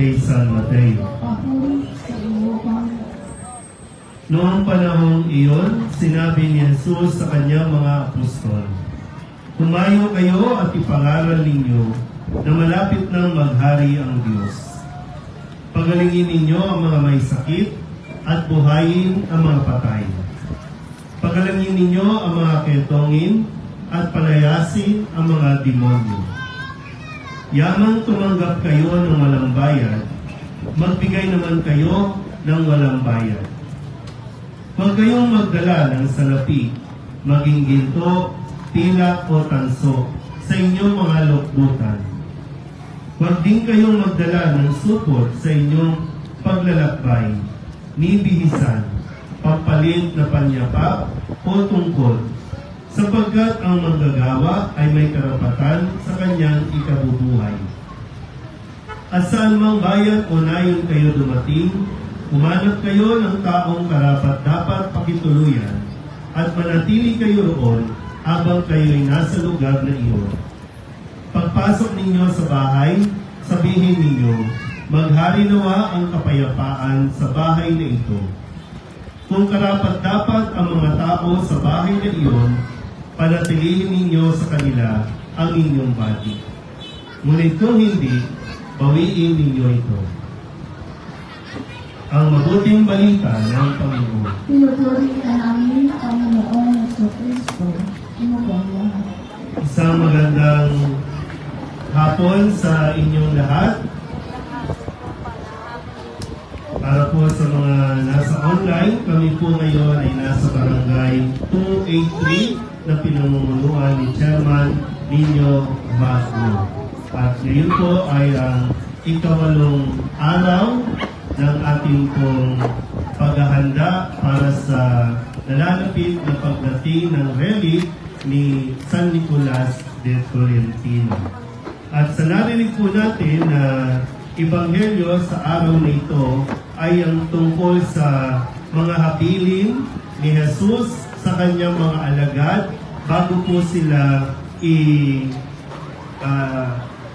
kay San Mateo. Papuri sa iyo, Panginoon. Noong panahong iyon, sinabi ni Jesus sa kanyang mga apostol, "Humayo kayo at ipangaral ninyo na malapit nang maghari ang Diyos. Pagalingin ninyo ang mga may sakit at buhayin ang mga patay. Pagalingin ninyo ang mga ketongin at palayasin ang mga demonyo. Yamang tumanggap kayo ng walang bayad, magbigay naman kayo ng walang bayad. Huwag kayong magdala ng salapi, maging ginto, tila o tanso sa inyong mga lokbutan. Huwag din kayong magdala ng supot sa inyong paglalakbay, ni bihisan, pampalit na panyapak o tungkol, sapagkat ang manggagawa ay may karapatan sa kanyang ikabubuhay. At saan mang bayan o nayon kayo dumating, humanap kayo ng taong karapat-dapat pakituluyan at manatili kayo roon habang kayo'y nasa lugar na iyon. Pagpasok ninyo sa bahay, sabihin ninyo, maghari nawa ang kapayapaan sa bahay na ito. Kung karapat-dapat ang mga tao sa bahay na iyon, panatilihin ninyo sa kanila ang inyong bati. Ngunit kung hindi, bawiin ninyo ito." Ang mabuting balita ng Panginoon. Pinupuri ka namin, Panginoong Jesucristo. Inubuhay. Isang magandang hapon sa inyong lahat. Para po sa mga nasa online, kami po ngayon ay nasa barangay 283 na pinamumunuan ni Chairman Nino Basmo. At ngayon po ay ang ikawalong araw ng ating pong paghahanda para sa nalalapit na pagdating ng relic ni San Nicolas de Tolentino. At sa narinig po natin na ebanghelyo sa araw na ito ay ang tungkol sa mga habilin ni Jesus sa kanyang mga alagad bago po sila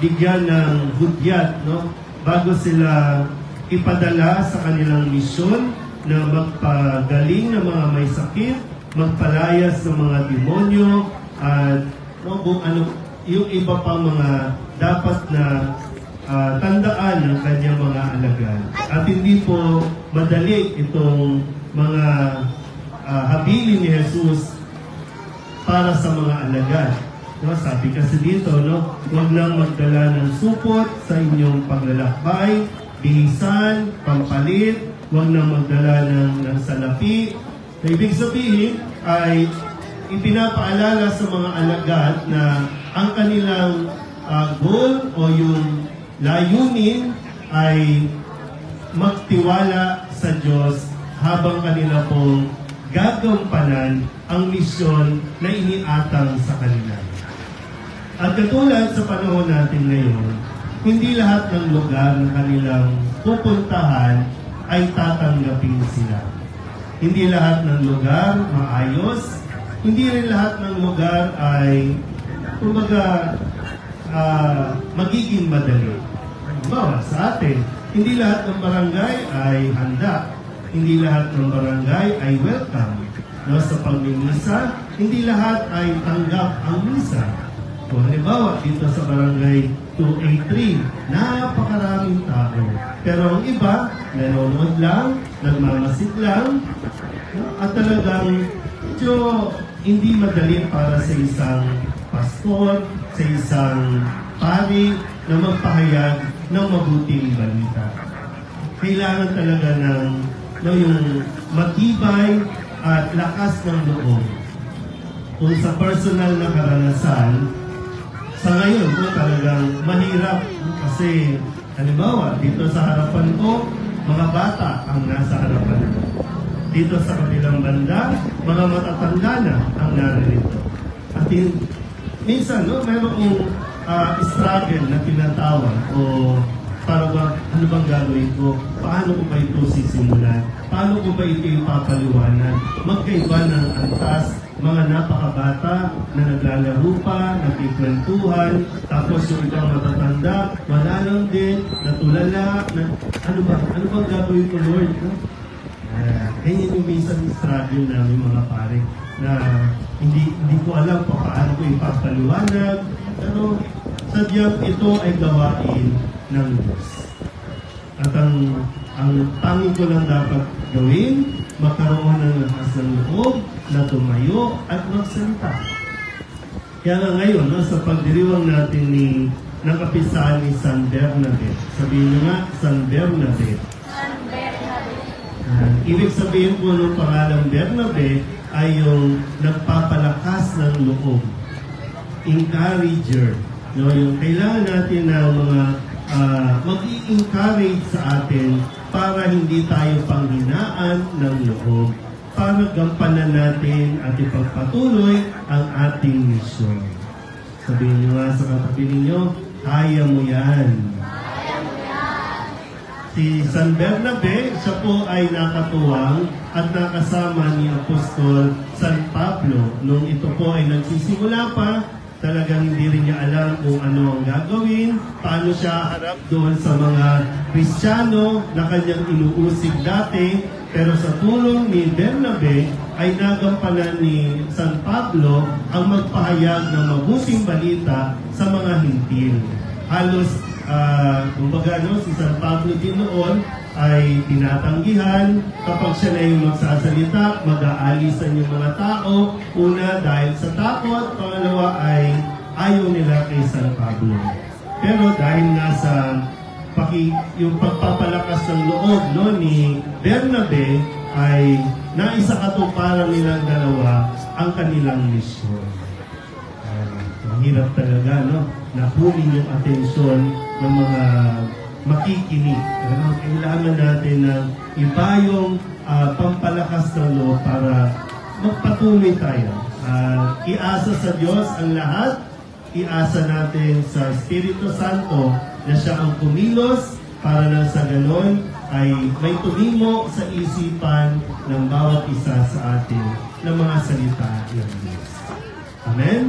bigyan ng hudyat, no? Bago sila ipadala sa kanilang misyon na magpagaling ng mga may sakit, magpalayas ng mga demonyo, at kung ano, yung iba pang mga dapat na tandaan ng kanyang mga alagad. At hindi po madali itong mga habilin ni Jesus para sa mga alagad. No, sabi kasi dito, no, huwag lang magdala ng supot sa inyong paglalakbay, bihisan, pampalit, huwag nang magdala ng salapi. So, ibig sabihin ay ipinapaalala sa mga alagad na ang kanilang goal o yung layunin ay magtiwala sa Diyos habang kanila pong gagampanan ang misyon na iniatang sa kanila. At katulad sa panahon natin ngayon, hindi lahat ng lugar na kanilang pupuntahan ay tatanggapin sila. Hindi lahat ng lugar maayos, hindi rin lahat ng lugar ay kumbaga magiging madali. Bawa sa atin, hindi lahat ng barangay ay handa. Hindi lahat ng barangay ay welcome. No, sa pagmimisa, hindi lahat ay tanggap ang misa. Kung halimbawa, dito sa barangay 283, napakaraming tao. Pero ang iba, nanonood lang, nagmamasid lang, at talagang hindi madali para sa isang pastor, sa isang pari, na magpahayag ng mabuting balita. Kailangan talaga ng yung matibay at lakas ng loob. Kung sa personal na karanasan, sa ngayon po talagang mahirap kasi halimbawa dito sa harapan ko, mga bata ang nasa harapan ko. Dito sa kabilang banda, mga matatanda na ang naririto. At minsan, no, mayroong struggle na tinatawag o para ba, ano bang gagawin ko? Paano ko ba ito sisimulan? Paano ko ba ito ipapaliwanan? Magkaiba ng antas mga napakabata na naglalaro pa, nagkikwentuhan, tapos yung ibang matatanda, wala lang din, natulala, ano bang gagawin ko, Lord? No? Ganyan yung minsan struggle namin mga pare, na hindi ko alam paano ko ipapaliwanag, pero sadyang ito ay gawain ng Diyos. At ang tanging ko lang dapat gawin, magkaroon ng lakas ng loob na tumayo at magsalita. Kaya nga ngayon, no, sa pagdiriwang natin ng kapisahan ni San Bernabé, sabihin nyo nga, San Bernabé. San Bernabé. Ibig sabihin po ng pangalang Bernabé ay yung nagpapalakas ng loob. Encourager. No, yung kailangan natin ng mga mag-i-encourage sa atin para hindi tayo panghinaan ng loob, para gampanan natin at ipagpatuloy ang ating misyon. Sabihin nyo nga sa katabi ninyo, kaya mo yan. Kaya mo yan. Si San Bernabé, siya po ay nakatuwang at nakasama ni Apostol San Pablo. Nung ito po ay nagsisimula pa, talagang hindi rin niya alam kung ano ang gagawin, paano siya harap doon sa mga Kristiyano na kanyang inuusig dati. Pero sa tulong ni Bernabé ay nagampanan ni San Pablo ang magpahayag ng mabuting balita sa mga hintil. Halos, kumbaga, no, si San Pablo din noon ay tinatanggihan. Kapag siya na yung magsasalita, mag-aalisan yung mga tao. Una, dahil sa takot. Pangalawa ay ayaw nila kay San Pablo. Pero dahil nga sa yung pagpapalakas ng loob, no, ni Bernabé, ay naisakatuparan nilang dalawa ang kanilang misyon. Mahirap talaga, no? Nakunin yung atensyon ng mga makikinig. Kailangan natin ng iba yung pampalakas ng loob para magpatuloy tayo. Iasa sa Diyos ang lahat. Iasa natin sa Espiritu Santo na siya ang kumilos para na sa ganon ay may tumimo sa isipan ng bawat isa sa atin ng mga salita ng Diyos. Amen?